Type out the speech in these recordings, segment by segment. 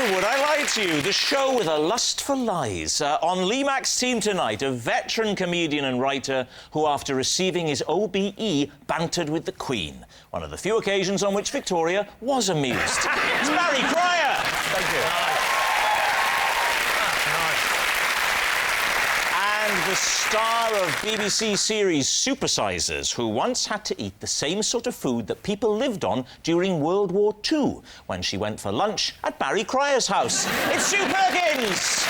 to Would I Lie to You, the show with a lust for lies. On Lee Mack's team tonight, a veteran comedian and writer who, after receiving his OBE, bantered with the Queen. One of the few occasions on which Victoria was amused. It's Barry Cryer! Thank you. And the star of BBC series Supersizers, who once had to eat the same sort of food that people lived on during World War II, when she went for lunch at Barry Cryer's house. It's Sue Perkins!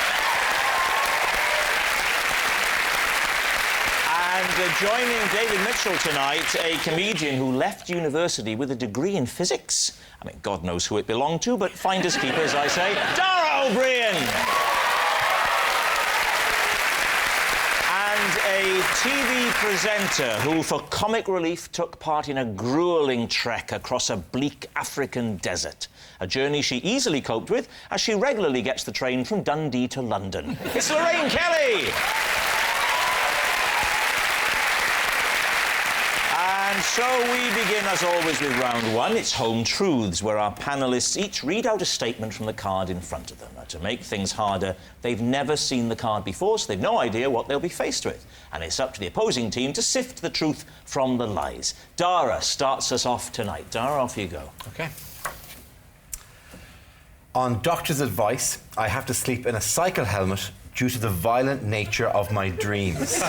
And joining David Mitchell tonight, a comedian who left university with a degree in physics. I mean, God knows who it belonged to, but finders keepers, I say. Dara Briain! And a TV presenter who, for comic relief, took part in a gruelling trek across a bleak African desert. A journey she easily coped with, as she regularly gets the train from Dundee to London. It's Lorraine Kelly! And so we begin, as always, with round one. It's Home Truths, where our panellists each read out a statement from the card in front of them. Now, to make things harder, they've never seen the card before, so they've no idea what they'll be faced with. And it's up to the opposing team to sift the truth from the lies. Dara starts us off tonight. Dara, off you go. OK. On doctor's advice, I have to sleep in a cycle helmet due to the violent nature of my dreams.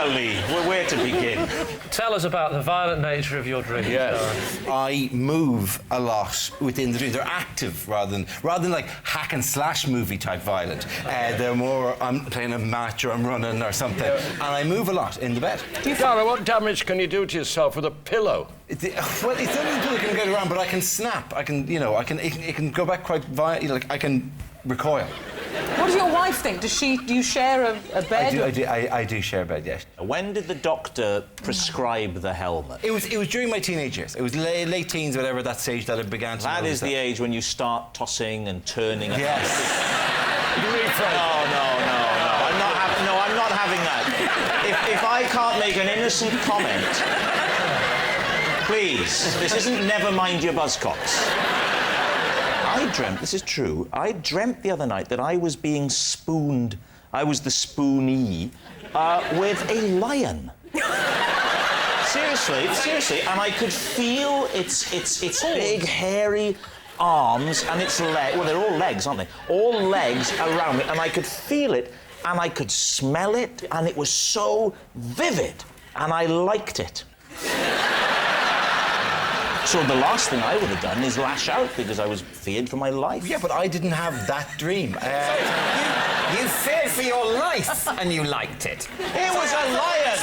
Lee, where to begin? Tell us about the violent nature of your dreams. Yes. I move a lot within the dreams. They're active rather than like hack and slash movie type violent. They're more I'm playing a match or I'm running or something, and I move a lot in the bed. Dara, what damage can you do to yourself with a pillow? Well, it's only a pillow can get around, but I can snap. I can, you know, it can go back quite like I can recoil. What does your wife think? Do you share a bed? I do share a bed, yes. When did the doctor prescribe the helmet? It was during my teenage years. It was late teens, whatever, that stage that it began to... That is the age when you start tossing and turning. Yes. No, I'm not having that. If I can't make an innocent comment, please, this isn't Never Mind Your Buzzcocks. I dreamt, this is true, I dreamt the other night that I was being spooned, I was the spoonee, with a lion. Seriously, and I could feel its big, hairy arms and its legs, well, they're all legs, aren't they? All legs around me, and I could feel it, and I could smell it, and it was so vivid, and I liked it. So the last thing I would have done is lash out because I was feared for my life. Yeah, but I didn't have that dream. You feared for your life and you liked it. It was a lion!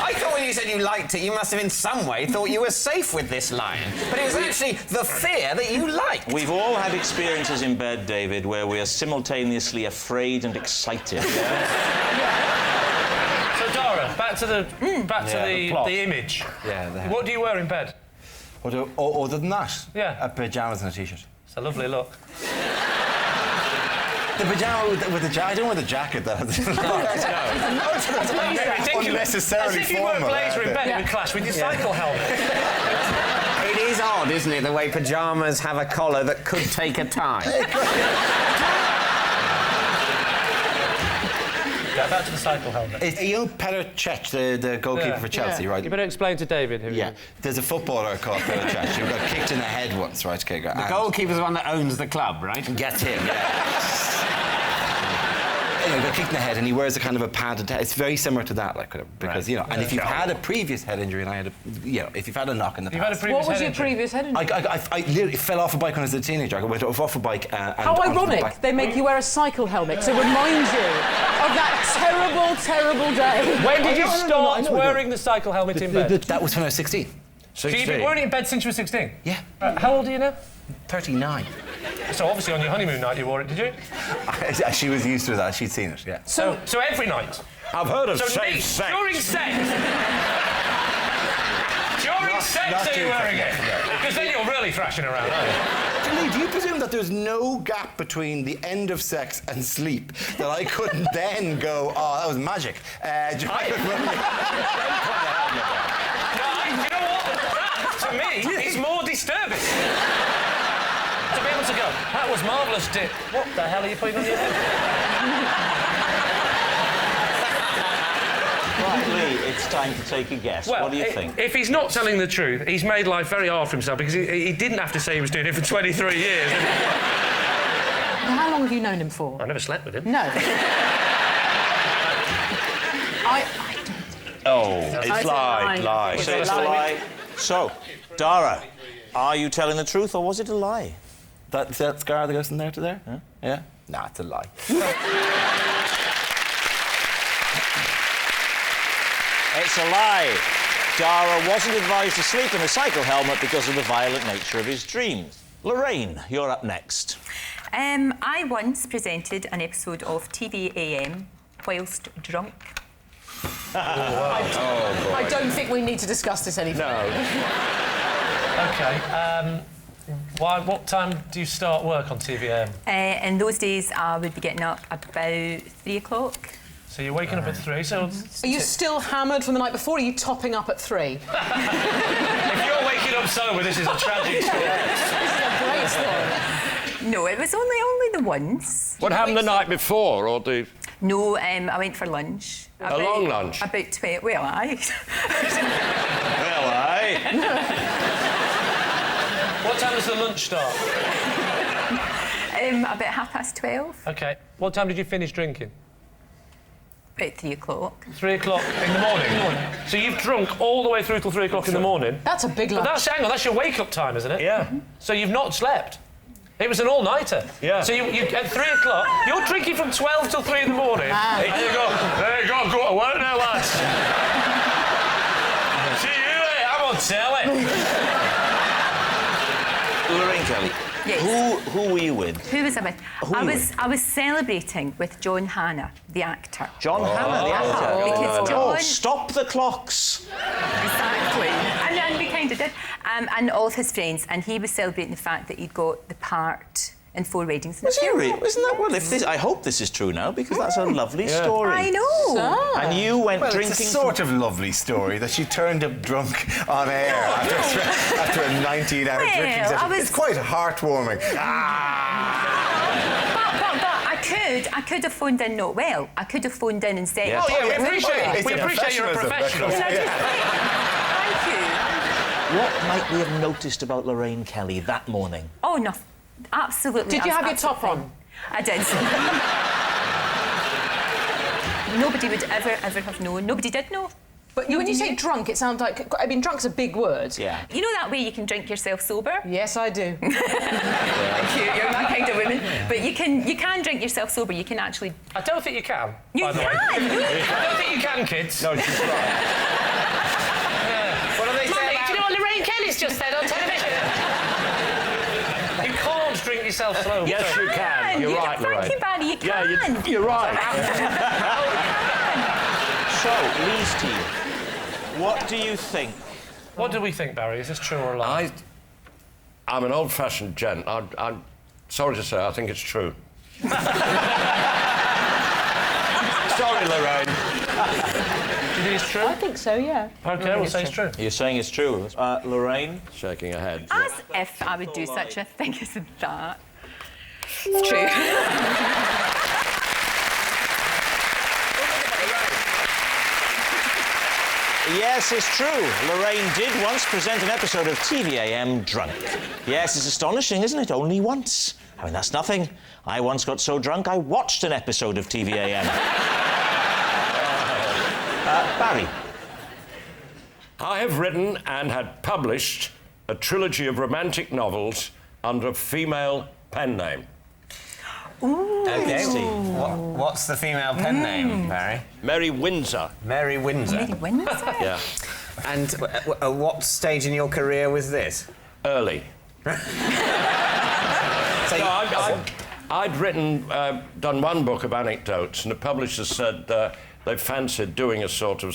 I thought when you said you liked it, you must have in some way thought you were safe with this lion. But it was actually the fear that you liked. We've all had experiences in bed, David, where we are simultaneously afraid and excited. Yeah? So, Dara, back to the image. Yeah. What do you wear in bed? Other than that? Yeah. Pyjamas and a T-shirt. It's a lovely look. The pyjama with the jacket. I don't wear the jacket, though. No. Unnecessarily as if you wear a blazer in bed, it would clash with your cycle helmet. It is odd, isn't it, the way pyjamas have a collar that could take a tie. Yeah, back to the cycle helmet. It's Petr Cech, the goalkeeper for Chelsea, right? You better explain to David who Yeah. There's a footballer called Petr Cech who got kicked in the head once, right? Okay, the goalkeeper's the one that owns the club, right? Gets him, yeah. Anyway, got kicked in the head, and he wears a kind of a padded head. It's very similar to that, like, because, you know, and if you've had a previous head injury, and I had if you've had a knock in the past... What was your previous head injury? I literally fell off a bike when I was a teenager. I went off a bike and... How ironic, they make you wear a cycle helmet to remind you of that terrible day. When did you start wearing the cycle helmet in bed? That was when I was 16. So you've been wearing it in bed since you were 16? Yeah. How old are you now? 39. So obviously on your honeymoon night you wore it, did you? She was used to that. She'd seen it, yeah. So every night? I've heard of safe sex. During sex? During sex are you wearing it? Because then you're really thrashing around, aren't you? Lee, do you presume that there's no gap between the end of sex and sleep that I couldn't then go, oh, that was magic? You know what? That, to me, is more disturbing. That was marvellous, Dick. What the hell are you putting on your head? Right, Lee, it's time to take a guess. Well, what do you think? If he's not telling the truth, he's made life very hard for himself because he didn't have to say he was doing it for 23 years. How long have you known him for? I never slept with him. No. I Oh, it's lie. Say it's a lie. So, Dara, are you telling the truth or was it a lie? That scar that goes from there to there? Huh? Yeah? Nah, it's a lie. It's a lie. Dara wasn't advised to sleep in a cycle helmet because of the violent nature of his dreams. Lorraine, you're up next. I once presented an episode of TVAM whilst drunk. I don't think we need to discuss this any further. OK, what time do you start work on TVM? In those days, I would be getting up about 3 o'clock. So you're waking up at 3, so... Are you still hammered from the night before, or are you topping up at 3? If you're waking up sober, this is a tragic story. This is a great story. No, it was only the once. What happened the night before, or the... No, I went for lunch. A long lunch? About 12... Well, aye. Well, aye. What time does the lunch start? About 12:30. OK. What time did you finish drinking? About 3 o'clock. 3 o'clock in the morning? So you've drunk all the way through till 3 o'clock in the morning? That's a big lunch. But hang on, that's your wake-up time, isn't it? Yeah. So you've not slept? It was an all-nighter? Yeah. So you at 3 o'clock, you're drinking from 12 till 3 in the morning, and you go to work now, lads. See you later, I'm on telly. Lorraine Kelly, Yes. who were you with? Who was I with? Who were you I was celebrating with John Hannah, the actor. John Hannah, the actor. Because John... Oh, stop the clocks. Exactly. And we kind of did. And all of his friends. And he was celebrating the fact that he'd got the part in 4 Weddings and a Was he Funeral. really? Isn't that... Well, if this... I hope this is true now, because that's a lovely story. I know. And you went Well, drinking... it's a sort of lovely story that she turned up drunk on air after a 19-hour drinking session. It's quite heartwarming. But I could have phoned in not well. I could have phoned in and said... Yes. Oh, yeah, It's we a appreciate you're a professional. professionalism. Thank you. What might we have noticed about Lorraine Kelly that morning? Oh, no. Absolutely. Did you have your absolutely top fine. on? I did. Nobody would ever have known. Nobody did know. But when you say drunk, it sounds like... I mean, drunk's a big word. Yeah. You know that way you can drink yourself sober? Yes, I do. Thank you. You're that kind of woman. But you can drink yourself sober. You can actually... I don't think you can, You by the way. can! I don't think you can, kids. No, she's right. What do they say Mummy, about... do you know what Lorraine Kelly's just said on television? You can't drink yourself slow. Yes, you can. You're right, Lorraine. Thank you, Barry. You can. Yeah, you're right. So, Lee's team, what do you think? What do we think, Barry? Is this true or a lie? I'm an old-fashioned gent. I'm sorry to say, I think it's true. Sorry, Lorraine. Do you think it's true? I think so, yeah. OK, we'll say it's true. You're saying it's true. Lorraine? Shaking her head. As if I would do such a thing as that. It's true. Yes, it's true. Lorraine did once present an episode of TVAM drunk. Yes, it's astonishing, isn't it? Only once. I mean, that's nothing. I once got so drunk I watched an episode of TVAM. Barry? I have written and had published a trilogy of romantic novels under a female pen name. OK. What's the female pen name, Barry? Mary Windsor. Mary Windsor. Mary Windsor? Yeah. And what stage in your career was this? Early. So I'd written, done one book of anecdotes, and the publisher said they fancied doing a sort of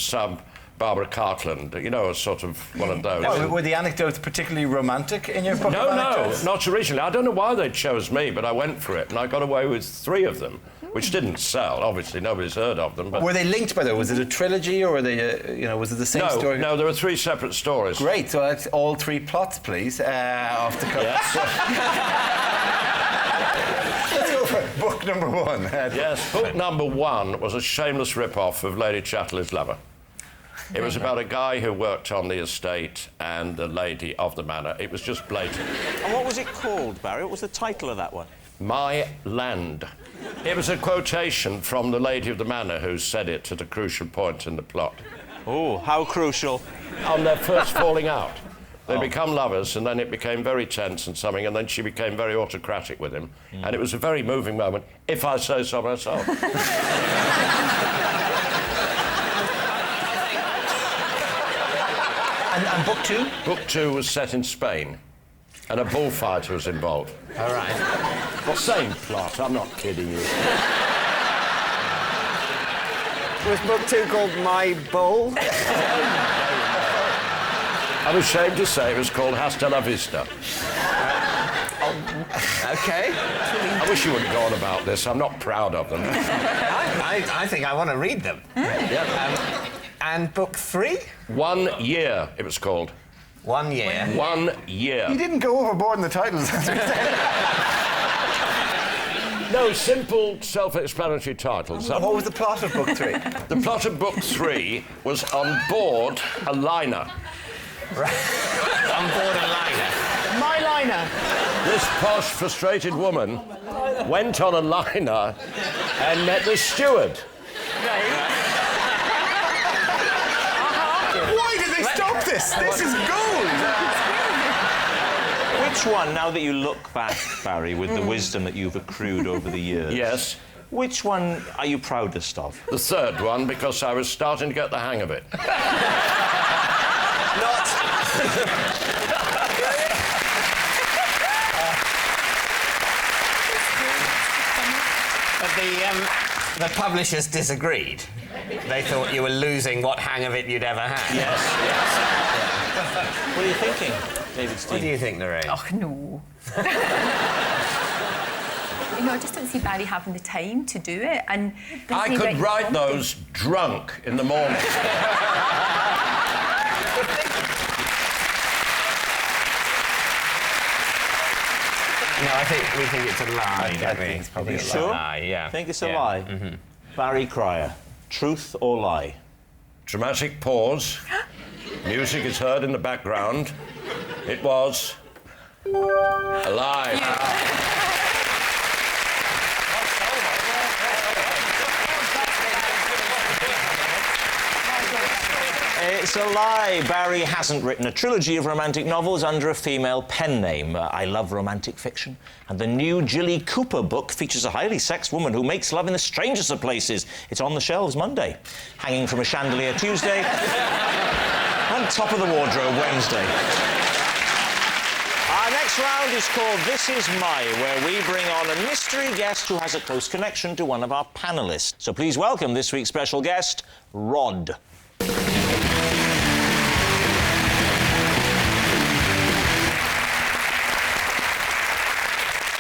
Barbara Cartland, you know, a sort of one of those. Oh, were the anecdotes particularly romantic in your book? No, not originally. I don't know why they chose me, but I went for it, and I got away with 3 of them, which didn't sell. Obviously, nobody's heard of them. But Were they linked, by the way? Was it a trilogy, or were they, was it the same story? No, there were 3 separate stories. Great. So that's all 3 plots, please, off the cuff. Yes. number one. Yes, book number one was a shameless rip-off of Lady Chatterley's Lover. It was about a guy who worked on the estate and the lady of the manor. It was just blatant. And what was it called, Barry? What was the title of that one? My Land. It was a quotation from the lady of the manor who said it at a crucial point in the plot. Oh, how crucial. On their first falling out. They become lovers, and then it became very tense and something, and then she became very autocratic with him. And it was a very moving moment, if I say so myself. And book two? Book two was set in Spain, and a bullfighter was involved. All right. The same plot, I'm not kidding you. Was book two called My Bull? I'm ashamed to say it was called Hasta la Vista. OK. I wish you wouldn't go on about this. I'm not proud of them. I think I want to read them. Yeah. And book three? 1 year, it was called. 1 year. 1 year. You didn't go overboard in the titles. No, simple, self-explanatory titles. What was the plot of book three? The plot of book three was on board a liner. On board a liner. My liner. This posh, frustrated woman went on a liner and met the steward. Why did they stop this? This is gold! Which one, now that you look back, Barry, with the wisdom that you've accrued over the years... Yes. Which one are you proudest of? The third one, because I was starting to get the hang of it. But the publishers disagreed. They thought you were losing what hang of it you'd ever had. Yes. What are you thinking, David Steve? What do you think, Lorraine? Oh, no. You know, I just don't see Barry having the time to do it. And I could write those drunk in the morning. No, we think it's a lie, don't we? it's probably It's a Sure? lie, yeah. I think it's a Yeah. lie. Barry Cryer, truth or lie? Dramatic pause. Music is heard in the background. It was a lie. It's a lie. Barry hasn't written a trilogy of romantic novels under a female pen name. I love romantic fiction. And the new Jilly Cooper book features a highly sexed woman who makes love in the strangest of places. It's on the shelves Monday, hanging from a chandelier Tuesday, and top of the wardrobe Wednesday. Our next round is called This Is My, where we bring on a mystery guest who has a close connection to one of our panellists. So please welcome this week's special guest, Rod.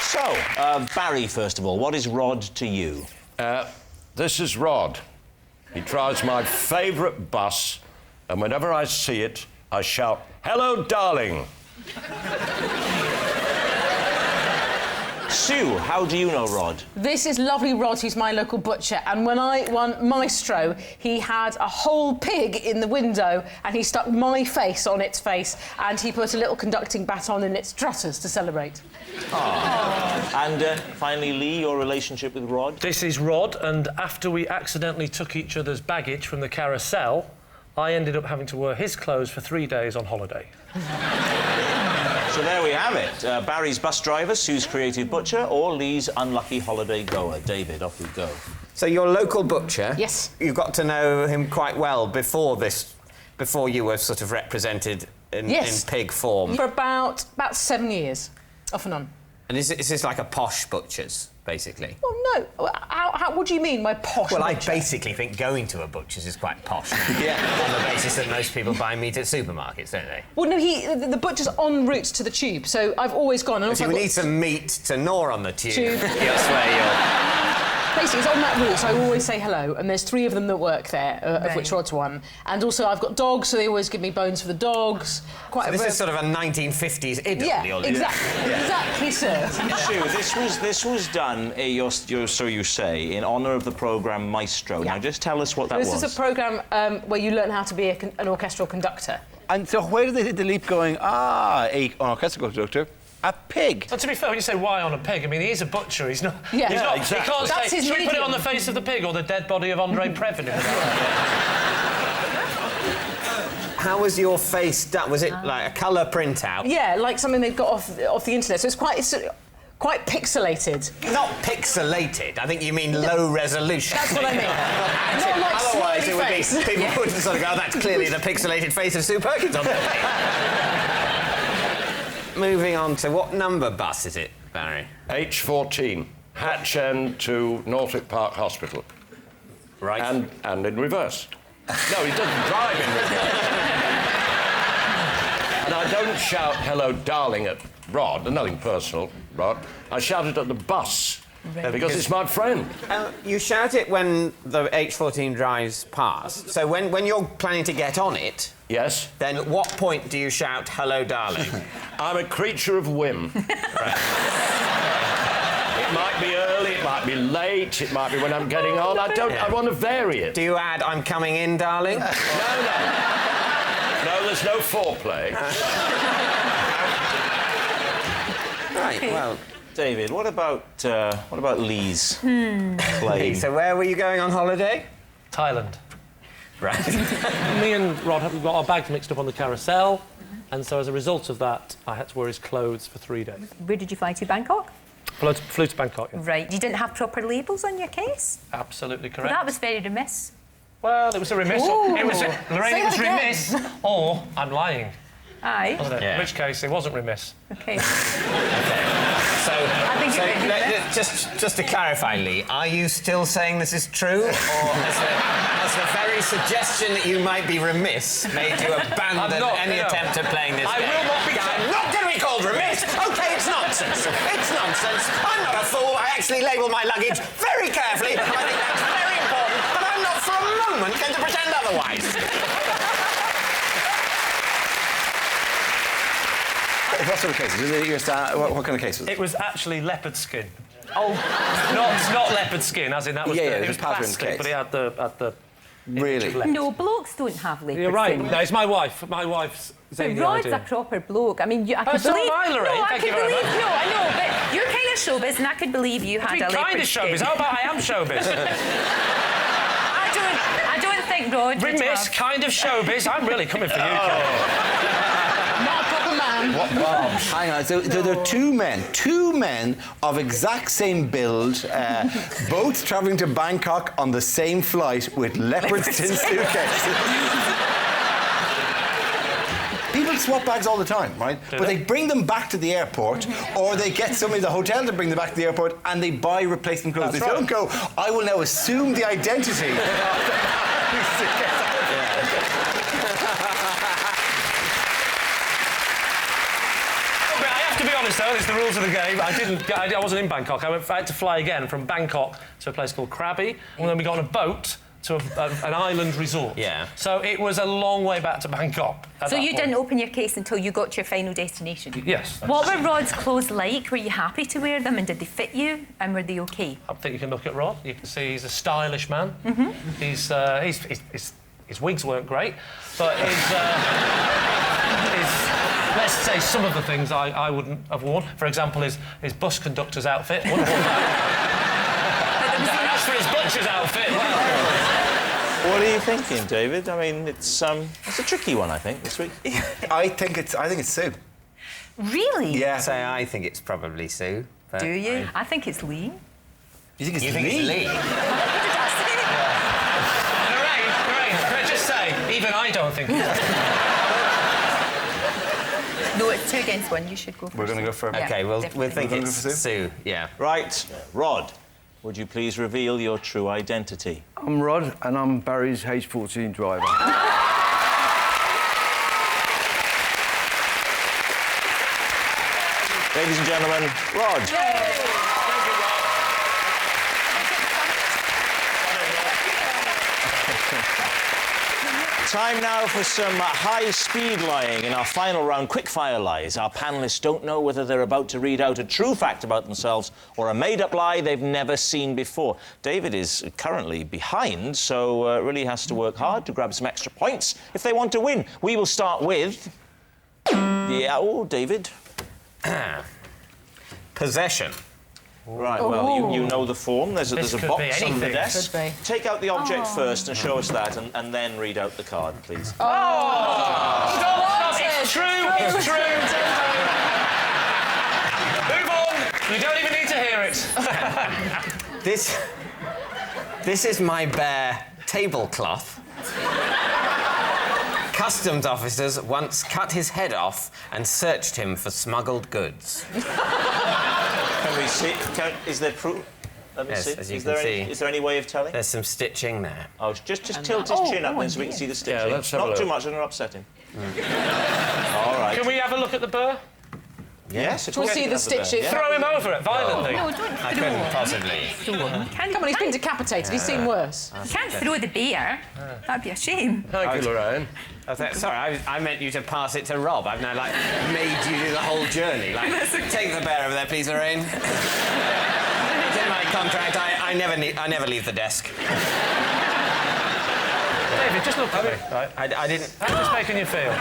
So, Barry, first of all, what is Rod to you? This is Rod. He drives my favourite bus, and whenever I see it, I shout, "Hello, darling!" Sue, how do you know Rod? This is lovely Rod, who's my local butcher, and when I won Maestro, he had a whole pig in the window, and he stuck my face on its face, and he put a little conducting baton in its trotters to celebrate. And finally, Lee, your relationship with Rod? This is Rod, and after we accidentally took each other's baggage from the carousel, I ended up having to wear his clothes for 3 days on holiday. So there we have it. Barry's bus driver, Sue's creative butcher, or Lee's unlucky holiday goer. David, off we go. So your local butcher... Yes. You got to know him quite well before you were sort of represented in pig form. For about 7 years, off and on. And is this like a posh butcher's, basically? Oh, no. What do you mean by posh Well, butcher? I basically think going to a butcher's is quite posh. Yeah. On the basis that most people buy meat at supermarkets, don't they? Well, no, the butcher's en route to the tube, so I've always gone. And If also you I've need some meat to gnaw on the tube. Tube. That's where you're... basically, it's on that route, so I always say hello, and there's 3 of them that work there, of which Rod's one. And also, I've got dogs, so they always give me bones for the dogs. So this is sort of a 1950s idyll. Yeah, exactly. Exactly, sir. Sue, this was done, so you say, in honour of the programme Maestro. Yeah. Now, just tell us what that was. This is a programme where you learn how to be an orchestral conductor. And so where did they hit the leap going, an orchestral conductor, a pig? But to be fair, when you say why on a pig, I mean, he is a butcher. He's not... Yeah. He's not, exactly. He can't That's say, his should we put it medium. on the face of the pig or the dead body of Andre Previn? How was your face done? Was it like a colour printout? Yeah, like something they've got off the internet. So it's quite pixelated. Not pixelated. I think you mean low resolution. That's what I mean. Not like Otherwise, smiley it would face. be people would sort of go, "That's clearly the pixelated face of Sue Perkins on there." Moving on to what number bus is it, Barry? H14, Hatch End to Norfolk Park Hospital. Right. And in reverse. No, he doesn't drive in reverse. And I don't shout hello, darling, at Rod, nothing personal, Rod. I shout it at the bus because it's my friend. You shout it when the H14 drives past. So when you're planning to get on it, Yes, then at what point do you shout, "Hello, darling"? I'm a creature of whim. It might be early, it might be late, it might be when I'm getting on. I want to vary it. Do you add, "I'm coming in, darling"? No, there's no foreplay. Right, well... David, what about Lee's claim? So where were you going on holiday? Thailand. Right. Me and Rod have got our bags mixed up on the carousel, and so as a result of that, I had to wear his clothes for 3 days. Where did you fly to? Bangkok? Flew to Bangkok, yeah. Right. You didn't have proper labels on your case? Absolutely Well, correct. that was very remiss. Well, it was a remiss. Ooh. It was Lorraine, Say it was that again. remiss, or I'm lying, Aye. wasn't it? Yeah. In which case, it wasn't remiss. Okay. So, think so it would be just to clarify, Lee, are you still saying this is true, or has the very suggestion that you might be remiss made you abandon I'm not, any no. attempt at playing this I game? will not be- I'm not going to be called remiss. Okay, it's nonsense. It's nonsense. I'm not a fool. I actually label my luggage very carefully. I think that's very important, but I'm not for a moment going to pretend otherwise. What sort of cases? What kind of cases? It was actually leopard skin. Oh, not leopard skin, as in that was Yeah, it it was was patterned plastic, case. but it had the image Really? of leopard. No, blokes don't have leopard You're right. skin. No, it's my wife. My wife's But saying the Rod's idea. a proper bloke. I mean, I could so am believe... I, Lorraine. No, I Thank could you very believe... much. No, I know, but you're kind of showbiz, and I could believe you had a leopard Kind of showbiz. skin. How about I am showbiz? I don't think Rod would Remiss, have... kind of showbiz. I'm really coming for you, Kate. Not a proper man. Hang on, so there are two men of exact same build, both travelling to Bangkok on the same flight with leopard skin suitcases. People swap bags all the time, right? But they bring them back to the airport, or they get somebody at the hotel to bring them back to the airport, and they buy replacement clothes. That's They don't right. go, I will now assume the identity. But I have to be honest, though, it's the rules of the game. I wasn't in Bangkok. I had to fly again from Bangkok to a place called Krabi, and then we got on a boat to an island resort. Yeah. So it was a long way back to Bangkok. at So that you point. didn't open your case until you got to your final destination? Yes. What were Rod's clothes like? Were you happy to wear them, and did they fit you, and were they okay? I think you can look at Rod. You can see he's a stylish man. His wigs weren't great, but let's say some of the things I wouldn't have worn. For example, his bus conductor's outfit. Wouldn't have worn that. As for his butcher's outfit, What are you thinking, David? I mean, it's a tricky one, I think, this week. I think it's Sue. Really? Yeah. Say I think it's probably Sue. but Do you? I think it's Lee. You think it's You think it's Lee? What did I say? Lorraine, can I just say, even I don't think it's... No, it's 2 against 1. You should go first. We're going to go for... Yeah. Okay, we'll definitely. think We're gonna it's go for Sue. Yeah. Right, Rod, would you please reveal your true identity? I'm Rod, and I'm Barry's H14 driver. Ladies and gentlemen, Rod. Time now for some high-speed lying in our final round, quick-fire lies. Our panellists don't know whether they're about to read out a true fact about themselves or a made-up lie they've never seen before. David is currently behind, so really has to work hard to grab some extra points if they want to win. We will start with... David. Possession. Right, well, you know the form. There's a box on the desk. Could be. Take out the object first and show us that, and then read out the card, please. Stop! It's true! It's true! Move on! You don't even need to hear it. This is my bare tablecloth. Customs officers once cut his head off and searched him for smuggled goods. Can we see? Is there proof? Let me Yes, see. as you can see. Is there any way of telling? There's some stitching there. Oh, just tilt his chin up then so we can see the stitching. Yeah, let's have a Not too look. much, I'm going to upset him. All right. Can we have a look at the burr? Yes, We'll see the stitching. Yeah. Throw him over it violently. No, don't I couldn't possibly. Come on, he's been decapitated. He's seen worse. You can't throw the beer. That'd be a shame. Thank you, Lorraine. Sorry, I meant you to pass it to Rob. I've now, made you do the whole journey. Take the bear over there, please, Lorraine. It's in my contract. I never leave the desk. David, just look at me. Right. I didn't... How's this making you feel?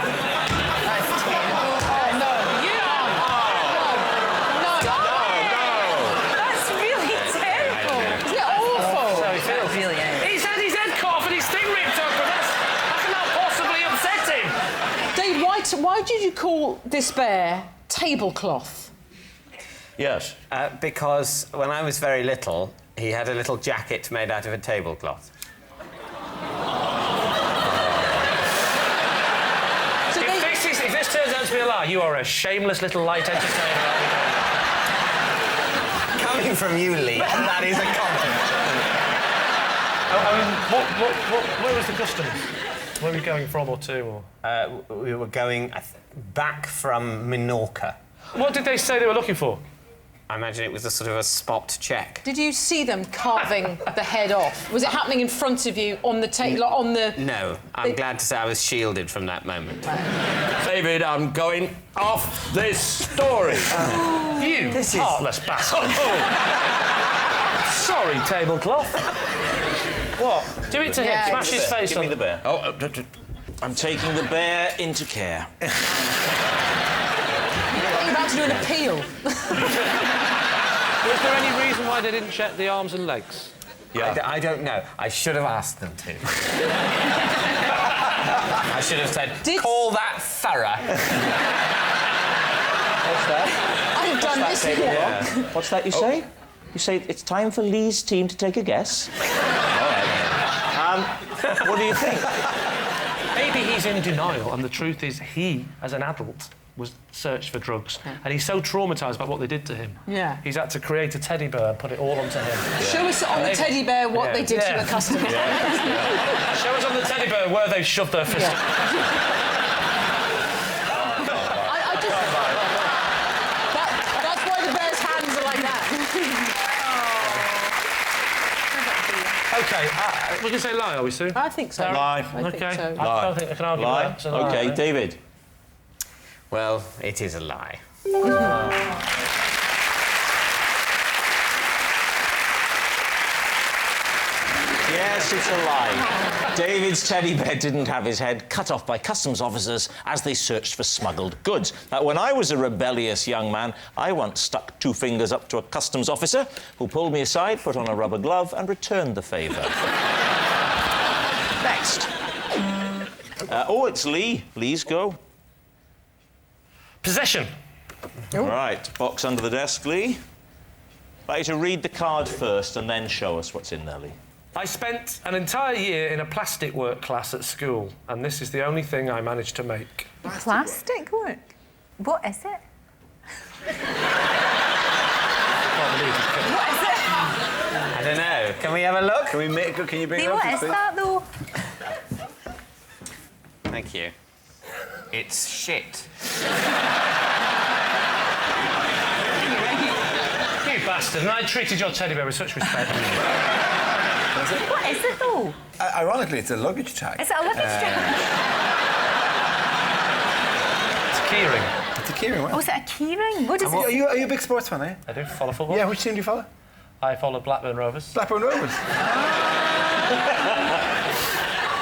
That's really terrible. Isn't it awful? How he feels. Really is. He's had his head cut off and his sting ripped open. How can that possibly upset him? Dave, why did you call this bear tablecloth? Yes. Because when I was very little, he had a little jacket made out of a tablecloth. So Dave, If this turns out to be a lie, you are a shameless little light entertainer. Coming from you, Lee, that is a compliment. Where was the customs? Where were we going from or to? Or? We were going back from Minorca. What did they say they were looking for? I imagine it was a sort of a spot check. did you see them carving the head off? Was it happening in front of you on the table, on the... No, I'm glad to say I was shielded from that moment. David, I'm going off this story. You heartless bastard. Sorry, tablecloth. What? Do it to him. Yeah. Smash his face Give on me the bear. Oh, I'm taking the bear into care. You're about to do an appeal. Was there any reason why they didn't check the arms and legs? yeah. I don't know. I should have asked them to. I should have said, call that thorough. What's that? I've done this before. What's that you say? You say it's time for Lee's team to take a guess. All right. What do you think? Maybe he's in denial, and the truth is he, as an adult, was searched for drugs, and he's so traumatised by what they did to him. Yeah. He's had to create a teddy bear and put it all onto him. Show us on the teddy bear what they did to the customer. Show us on the teddy bear where they've shoved their fist. I just... That's why the bear's hands are like that. OK, we can say lie, are we, Sue? I think so. Lie. I think OK. so. I don't think I can argue Lie. with that. So lie. OK, David. Well, it is a lie. Yes, it's a lie. David's teddy bear didn't have his head cut off by customs officers as they searched for smuggled goods. Now, when I was a rebellious young man, I once stuck 2 fingers up to a customs officer who pulled me aside, put on a rubber glove and returned the favour. Next. It's Lee. Lee's go. Possession. Right, box under the desk, Lee. I'd like you to read the card first and then show us what's in there, Lee. I spent an entire year in a plastic work class at school, and this is the only thing I managed to make. Plastic work? What is it? What is it? I don't know. Can we have a look? Can you bring Hey, it up? what is that, though? Thank you. It's shit. You bastard, and I treated your teddy bear with such respect. What is it, though? Ironically, it's a luggage tag. Is it a luggage tag? It's a keyring. It's a keyring, right? Oh, is it a keyring? What is it? Are you a big sports fan, are you? I do follow football. Yeah, which team do you follow? I follow Blackburn Rovers. Blackburn Rovers.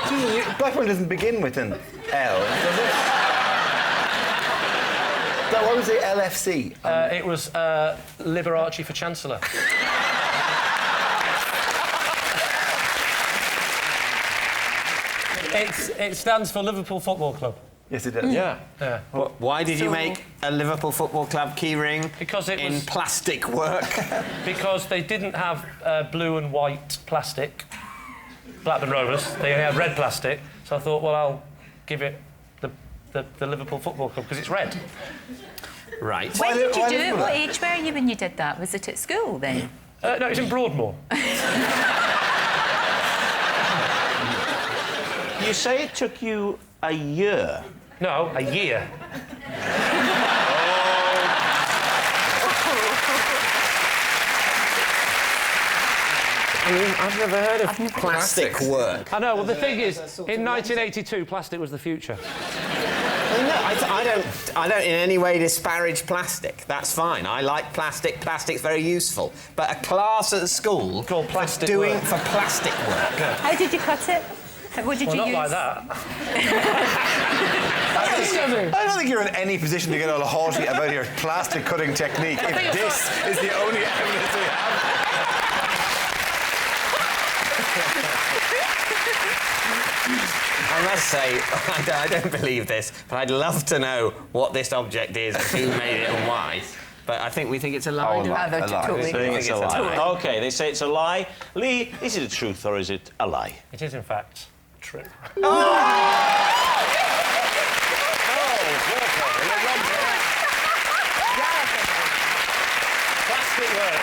Gee, Blackburn doesn't begin with an L, does it? What was the LFC? It was Liberace for Chancellor. It stands for Liverpool Football Club. Yes, it does. Yeah. Why did you make a Liverpool Football Club keyring? Because it was in plastic work. Because they didn't have blue and white plastic. Blackburn Rovers. They only had red plastic. So I thought, well, I'll give it the Liverpool Football Club because it's red. Right. When did you do it? What age were you when you did that? Was it at school then? No, it was in Broadmoor. You say it took you a year. No, a year. I mean, I've never heard of plastic work. I know, well, the thing is, in 1982, plastic was the future. I don't in any way disparage plastic. That's fine. I like plastic. Plastic's very useful. But a class at the school called plastic doing work. for plastic work. How did you cut it? What did Well, you not use? like that. I don't think you're in any position to get all haughty about your plastic cutting technique if this is the only evidence we have. I must say, I don't believe this, but I'd love to know what this object is and who made it and why. But I think we think it's a lie. Oh, a lie. No, A lie. totally. Saying it's a lie. Totally. OK, they say it's a lie. Lee, is it a truth or is it a lie? It is, in fact, true. Plastic work.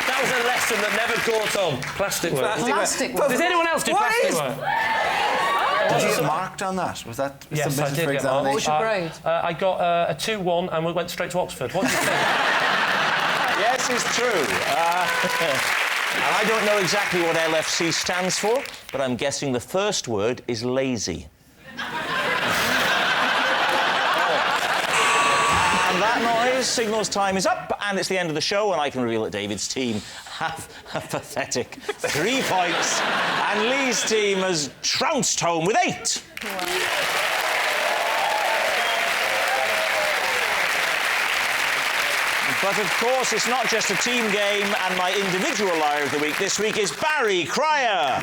That was a lesson that never caught on. Plastic work. Plastic work. Does anyone else do plastic work? Did you get marked on that? Was that Yes, I submitted did for get marked. What was examination? your grade? I got a 2-1 and we went straight to Oxford. What do you think? Yes, it's true. And I don't know exactly what LFC stands for, but I'm guessing the first word is lazy. And that noise signals time is up, and it's the end of the show, and I can reveal that David's team have a pathetic 3 points, and Lee's team has trounced home with 8. But of course, it's not just a team game, and my individual liar of the week this week is Barry Cryer.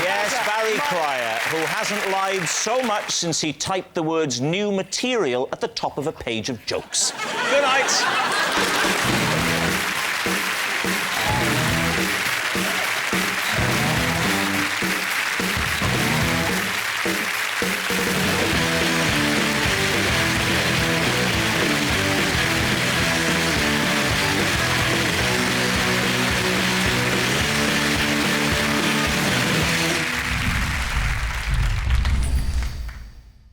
Yes, Barry Cryer, who hasn't lied so much since he typed the words new material at the top of a page of jokes. Good night.